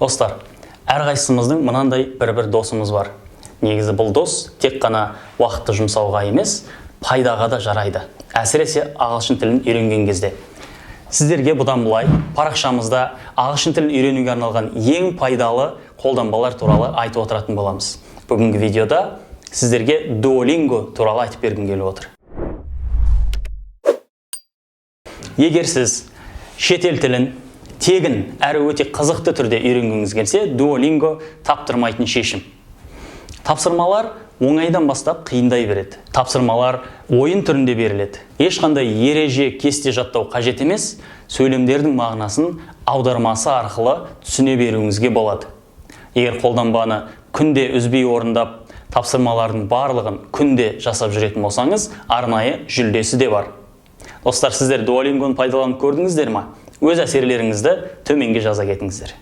Достар, әрқайсымыздың мынандай бір досымыз бар. Негізі бұл дос тек қана уақытты жұмсауға емес, пайдаға да жарайды. Әсіресе ағылшын тілін үйренген кезде. Сіздерге бұдан былай парақшамызда ағылшын тілін үйренуге арналған ең пайдалы қолданбалар туралы айтып отыратын боламыз. Бүгінгі видеода сіздерге Duolingo туралы айтып бергім келіп отыр. Егер сіз шетел тілін тегін әрі өте қызықты түрде үйренгіңіз келсе, Duolingo таптырмайтын шешім. Тапсырмалар оңайдан бастап қиындай береді. Тапсырмалар ойын түрінде беріледі. Ешқандай ереже, кесте жаттау қажет емес, сөйлемдердің мағынасын аудармасы арқылы түсіне беруіңізге болады. Егер қолданбаны күнде үзбей орындап, тапсырмалардың барлығын күнде жасап жүретін болсаңыз, арнайы жүлдесі де бар. Достар, сіздер Duolingo'ны пайдаланып көрдіңіздер ме? Өз әсерлеріңізді төменге жаза кетіңіздер.